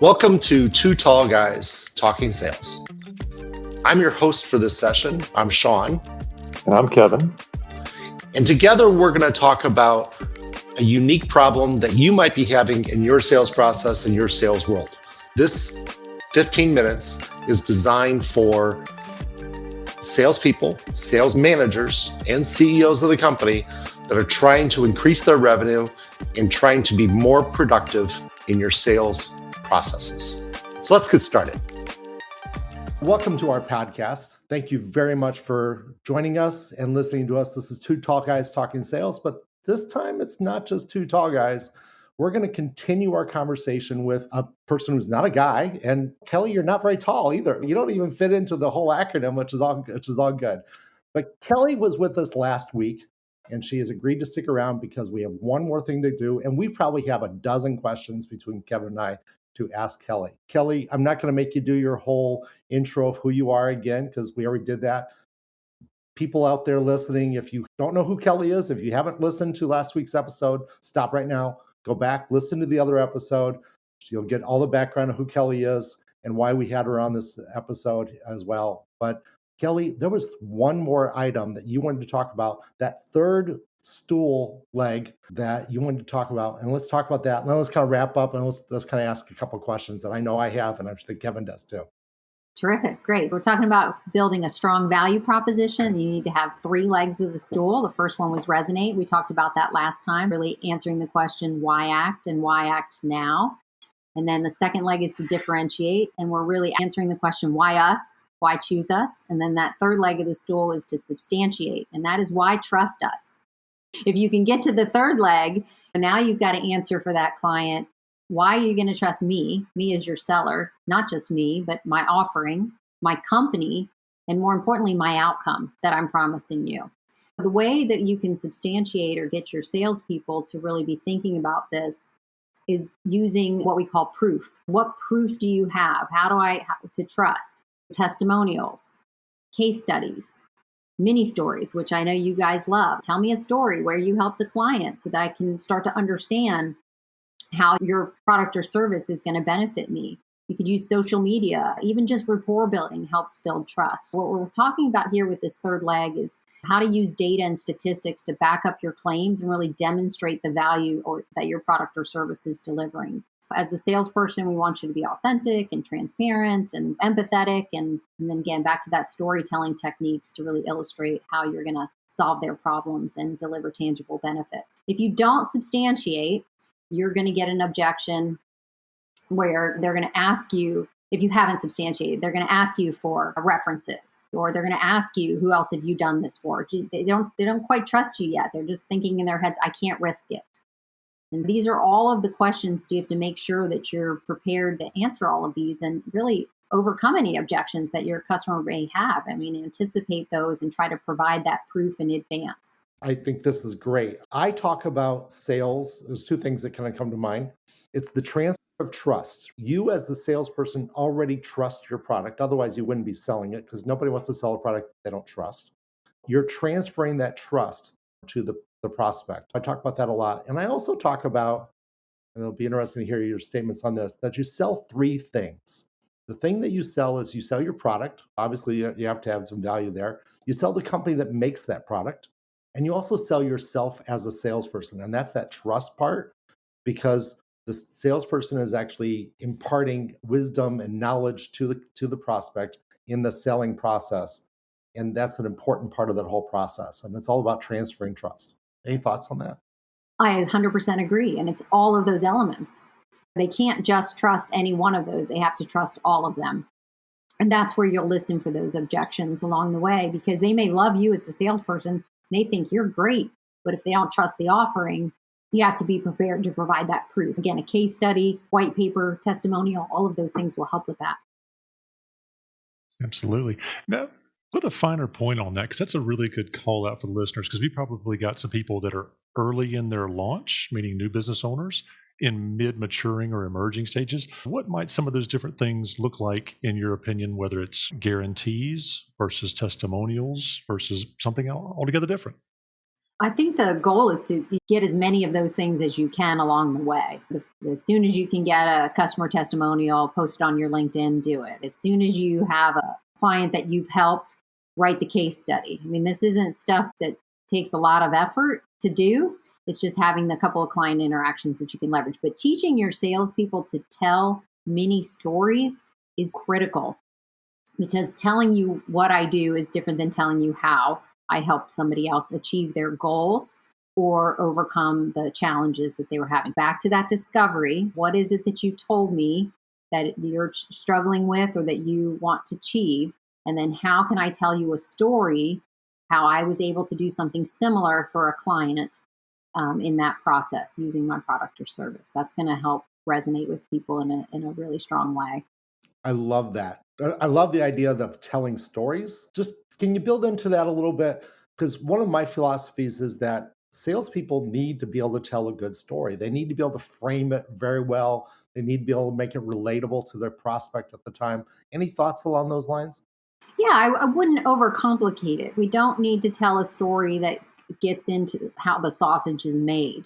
Welcome to Two Tall Guys Talking Sales. I'm your host for this session. I'm Sean. And I'm Kevin. And together we're going to talk about a unique problem that you might be having in your sales process and your sales world. This 15 minutes is designed for salespeople, sales managers, and CEOs of the company that are trying to increase their revenue and trying to be more productive in your sales processes. So let's get started. Welcome to our podcast. Thank you very much for joining us and listening to us. This is Two Tall Guys Talking Sales, but this time it's not just two tall guys. We're going to continue our conversation with a person who's not a guy. And Kelly, you're not very tall either. You don't even fit into the whole acronym, which is all good. But Kelly was with us last week, and she has agreed to stick around because we have one more thing to do. And we probably have a dozen questions between Kevin and I to ask Kelly. Kelly, I'm not going to make you do your whole intro of who you are again, because we already did that. People out there listening, if you don't know who Kelly is, if you haven't listened to last week's episode, stop right now, go back, listen to the other episode. You'll get all the background of who Kelly is and why we had her on this episode as well. But Kelly, there was one more item that you wanted to talk about, that third stool leg that you wanted to talk about. And let's talk about that. And then let's kind of wrap up and let's kind of ask a couple of questions that I know I have, and I think Kevin does too. Terrific. Great. We're talking about building a strong value proposition. You need to have three legs of the stool. The first one was resonate. We talked about that last time, really answering the question, why act and why act now? And then the second leg is to differentiate. And we're really answering the question, why us? Why choose us? And then that third leg of the stool is to substantiate. And that is why trust us. If you can get to the third leg, now you've got to answer for that client. Why are you going to trust me as your seller, not just me, but my offering, my company, and more importantly, my outcome that I'm promising you? The way that you can substantiate or get your salespeople to really be thinking about this is using what we call proof. What proof do you have? How to trust? Testimonials, case studies, mini stories, which I know you guys love. Tell me a story where you helped a client so that I can start to understand how your product or service is going to benefit me. You could use social media. Even just rapport building helps build trust. What we're talking about here with this third leg is how to use data and statistics to back up your claims and really demonstrate the value that your product or service is delivering. As a salesperson, we want you to be authentic and transparent and empathetic. And then again, back to that storytelling techniques to really illustrate how you're going to solve their problems and deliver tangible benefits. If you don't substantiate, you're going to get an objection where they're going to ask you, if you haven't substantiated, they're going to ask you for references, or they're going to ask you, who else have you done this for? They don't quite trust you yet. They're just thinking in their heads, I can't risk it. And these are all of the questions you have to make sure that you're prepared to answer all of these and really overcome any objections that your customer may have. I mean, anticipate those and try to provide that proof in advance. I think this is great. I talk about sales. There's two things that kind of come to mind. It's the transfer of trust. You as the salesperson already trust your product. Otherwise, you wouldn't be selling it, because nobody wants to sell a product they don't trust. You're transferring that trust to the prospect. I talk about that a lot. And I also talk about, and it'll be interesting to hear your statements on this, that you sell three things. The thing that you sell is you sell your product. Obviously, you have to have some value there. You sell the company that makes that product. And you also sell yourself as a salesperson. And that's that trust part, because the salesperson is actually imparting wisdom and knowledge to the prospect in the selling process. And that's an important part of that whole process. And it's all about transferring trust. Any thoughts on that? I 100% agree. And it's all of those elements. They can't just trust any one of those. They have to trust all of them. And that's where you'll listen for those objections along the way, because they may love you as the salesperson. They think you're great, but if they don't trust the offering, you have to be prepared to provide that proof. Again, a case study, white paper, testimonial, all of those things will help with that. Absolutely. Now, put a finer point on that, because that's a really good call out for the listeners, because we probably got some people that are early in their launch, meaning new business owners, in mid-maturing or emerging stages. What might some of those different things look like, in your opinion, whether it's guarantees versus testimonials versus something altogether different? I think the goal is to get as many of those things as you can along the way. As soon as you can get a customer testimonial, post it on your LinkedIn, do it. As soon as you have a client that you've helped, write the case study. I mean, this isn't stuff that takes a lot of effort to do. It's just having the couple of client interactions that you can leverage. But teaching your salespeople to tell mini stories is critical, because telling you what I do is different than telling you how I helped somebody else achieve their goals or overcome the challenges that they were having. Back to that discovery, what is it that you told me that you're struggling with or that you want to achieve? And then how can I tell you a story, how I was able to do something similar for a client in that process using my product or service? That's going to help resonate with people in a really strong way. I love that. I love the idea of telling stories. Just can you build into that a little bit? Because one of my philosophies is that salespeople need to be able to tell a good story. They need to be able to frame it very well. They need to be able to make it relatable to their prospect at the time. Any thoughts along those lines? Yeah, I wouldn't overcomplicate it. We don't need to tell a story that gets into how the sausage is made.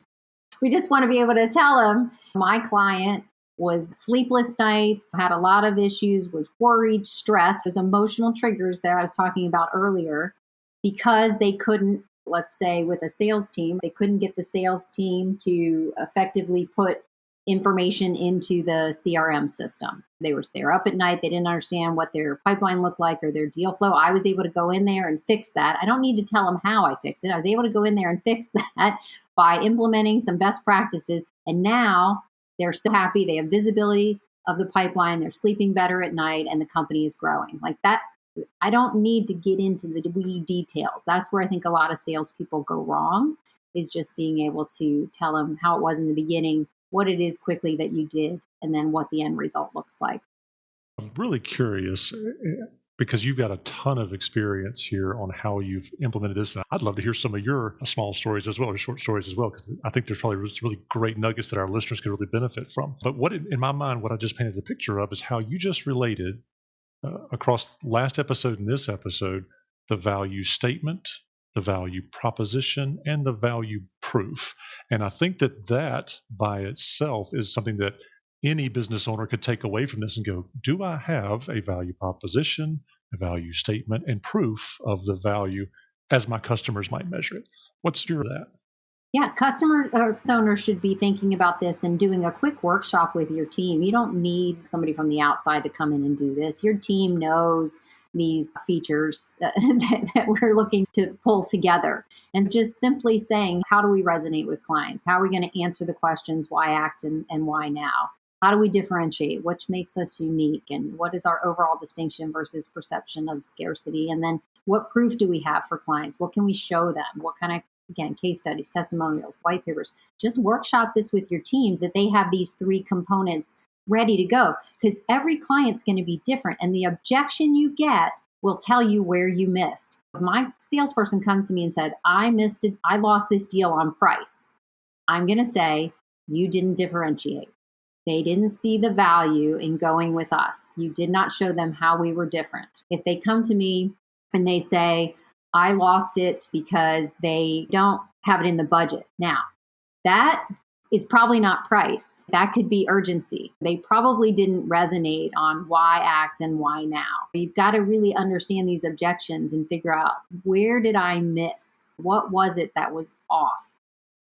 We just want to be able to tell them my client was sleepless nights, had a lot of issues, was worried, stressed, those emotional triggers that I was talking about earlier, because they couldn't, let's say with a sales team, they couldn't get the sales team to effectively put information into the CRM system. They were up at night, they didn't understand what their pipeline looked like or their deal flow. I was able to go in there and fix that. I don't need to tell them how I fixed it. I was able to go in there and fix that by implementing some best practices. And now they're still happy. They have visibility of the pipeline. They're sleeping better at night and the company is growing. Like that, I don't need to get into the wee details. That's where I think a lot of salespeople go wrong, is just being able to tell them how it was in the beginning, what it is quickly that you did, and then what the end result looks like. I'm really curious because you've got a ton of experience here on how you've implemented this. And I'd love to hear some of your small stories as well, or short stories as well, because I think there's probably really great nuggets that our listeners could really benefit from. But in my mind, what I just painted a picture of is how you just related across last episode and this episode, the value statement, the value proposition, and the value proof. And I think that by itself is something that any business owner could take away from this and go, do I have a value proposition, a value statement, and proof of the value as my customers might measure it? What's your that? Yeah, customer owners should be thinking about this and doing a quick workshop with your team. You don't need somebody from the outside to come in and do this. Your team knows these features that we're looking to pull together. And just simply saying, how do we resonate with clients? How are we going to answer the questions, why act and why now? How do we differentiate? What makes us unique? And what is our overall distinction versus perception of scarcity? And then what proof do we have for clients? What can we show them? What kind of, again, case studies, testimonials, white papers? Just workshop this with your teams, that they have these three components ready to go, because every client's going to be different. And the objection you get will tell you where you missed. If my salesperson comes to me and said, I missed it, I lost this deal on price, I'm going to say, you didn't differentiate. They didn't see the value in going with us. You did not show them how we were different. If they come to me and they say, I lost it because they don't have it in the budget. Now, that is probably not price. That could be urgency. They probably didn't resonate on why act and why now. You've got to really understand these objections and figure out, where did I miss? What was it that was off?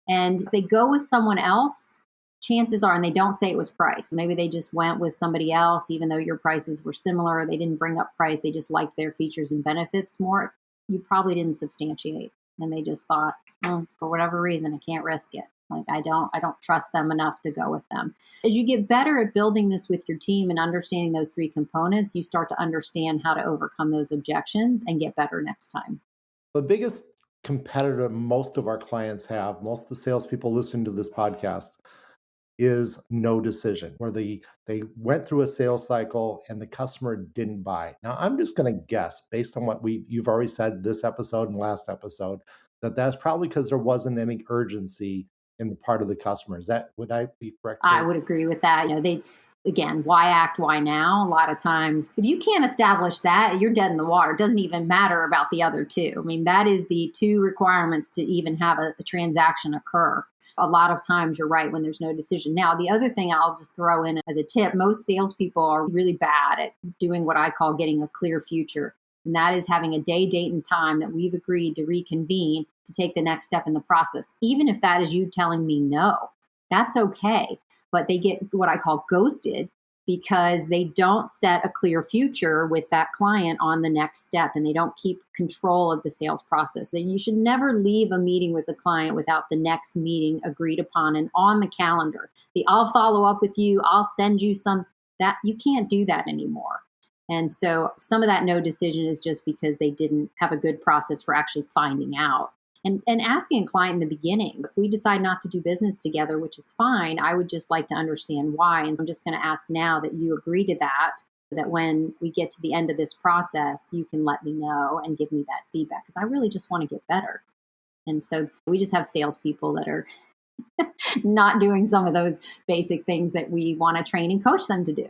And if they go with someone else, chances are, and they don't say it was price, maybe they just went with somebody else, even though your prices were similar. They didn't bring up price. They just liked their features and benefits more. You probably didn't substantiate. And they just thought, oh, for whatever reason, I can't risk it. Like, I don't trust them enough to go with them. As you get better at building this with your team and understanding those three components, you start to understand how to overcome those objections and get better next time. The biggest competitor most of our clients have, most of the salespeople listening to this podcast, is no decision, where they went through a sales cycle and the customer didn't buy. Now, I'm just going to guess, based on what you've already said this episode and last episode, that's probably because there wasn't any urgency in the part of the customer. Would I be correct? I would agree with that. They Again, why act, why now? A lot of times, if you can't establish that, you're dead in the water. It doesn't even matter about the other two. I mean, that is the two requirements to even have a transaction occur. A lot of times you're right when there's no decision. Now, the other thing I'll just throw in as a tip, most salespeople are really bad at doing what I call getting a clear future. And that is having a day, date, and time that we've agreed to reconvene to take the next step in the process. Even if that is you telling me no, that's okay. But they get what I call ghosted because they don't set a clear future with that client on the next step, and they don't keep control of the sales process. And you should never leave a meeting with a client without the next meeting agreed upon and on the calendar. I'll follow up with you, I'll send you some, that you can't do that anymore. And so some of that no decision is just because they didn't have a good process for actually finding out. And asking a client in the beginning, if we decide not to do business together, which is fine, I would just like to understand why. And so I'm just going to ask now that you agree to that when we get to the end of this process, you can let me know and give me that feedback, because I really just want to get better. And so we just have salespeople that are not doing some of those basic things that we want to train and coach them to do.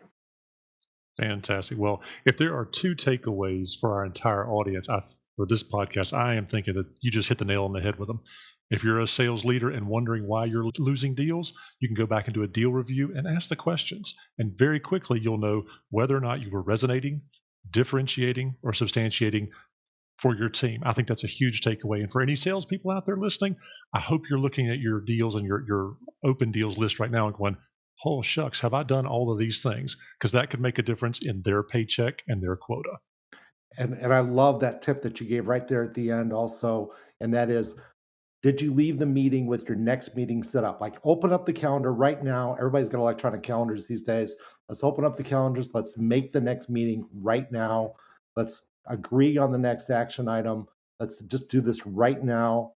Fantastic. Well, if there are two takeaways for our entire audience for this podcast, I am thinking that you just hit the nail on the head with them. If you're a sales leader and wondering why you're losing deals, you can go back and do a deal review and ask the questions. And very quickly, you'll know whether or not you were resonating, differentiating, or substantiating for your team. I think that's a huge takeaway. And for any salespeople out there listening, I hope you're looking at your deals and your open deals list right now and going, oh, shucks, have I done all of these things? Because that could make a difference in their paycheck and their quota. And I love that tip that you gave right there at the end also. And that is, did you leave the meeting with your next meeting set up? Like, open up the calendar right now. Everybody's got electronic calendars these days. Let's open up the calendars. Let's make the next meeting right now. Let's agree on the next action item. Let's just do this right now.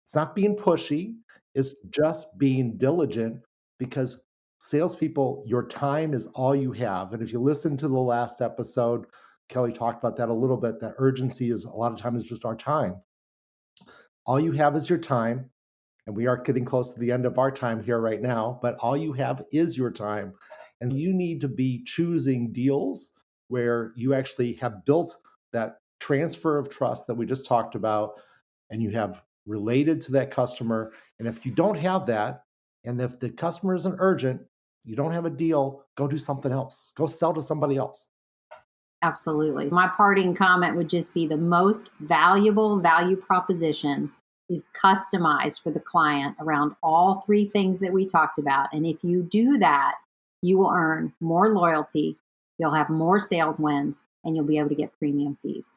It's not being pushy. It's just being diligent, because salespeople, your time is all you have. And if you listen to the last episode, Kelly talked about that a little bit. That urgency is a lot of times just our time. All you have is your time. And we are getting close to the end of our time here right now, but all you have is your time. And you need to be choosing deals where you actually have built that transfer of trust that we just talked about, and you have related to that customer. And if you don't have that, and if the customer isn't urgent, you don't have a deal, go do something else. Go sell to somebody else. Absolutely. My parting comment would just be the most valuable value proposition is customized for the client around all three things that we talked about. And if you do that, you will earn more loyalty, you'll have more sales wins, and you'll be able to get premium fees.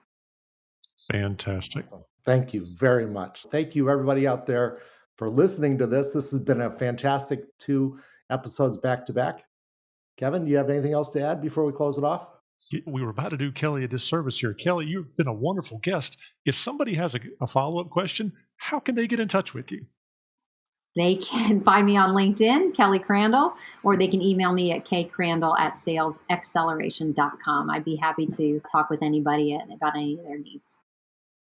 Fantastic. Thank you very much. Thank you, everybody out there, for listening to this. This has been a fantastic 2 episodes back to back. Kevin, do you have anything else to add before we close it off? We were about to do Kelly a disservice here. Kelly, you've been a wonderful guest. If somebody has a follow-up question, how can they get in touch with you? They can find me on LinkedIn, Kelly Crandall, or they can email me at kcrandall@salesxceleration.com. I'd be happy to talk with anybody about any of their needs.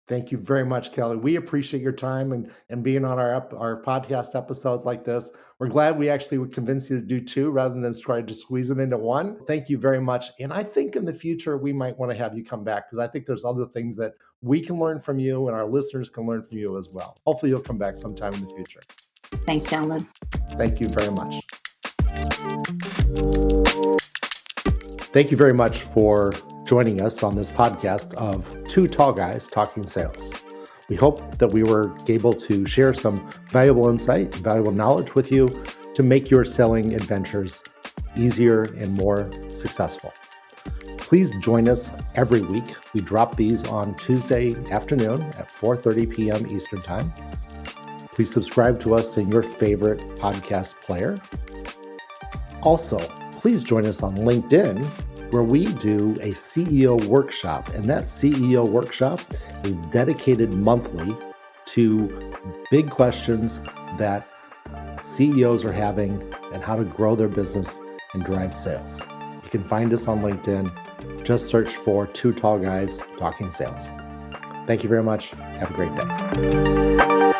Thank you very much, Kelly. We appreciate your time and being on our podcast episodes like this. We're glad we actually would convince you to do 2 rather than try to squeeze it into 1. Thank you very much. And I think in the future, we might want to have you come back, because I think there's other things that we can learn from you and our listeners can learn from you as well. Hopefully you'll come back sometime in the future. Thanks, gentlemen. Thank you very much. Thank you very much for joining us on this podcast of 2 Tall Guys Talking Sales. We hope that we were able to share some valuable insight, valuable knowledge with you to make your selling adventures easier and more successful. Please join us every week. We drop these on Tuesday afternoon at 4:30 p.m. Eastern Time. Please subscribe to us in your favorite podcast player. Also, please join us on LinkedIn, where we do a CEO workshop. And that CEO workshop is dedicated monthly to big questions that CEOs are having and how to grow their business and drive sales. You can find us on LinkedIn. Just search for 2 Tall Guys Talking Sales. Thank you very much. Have a great day.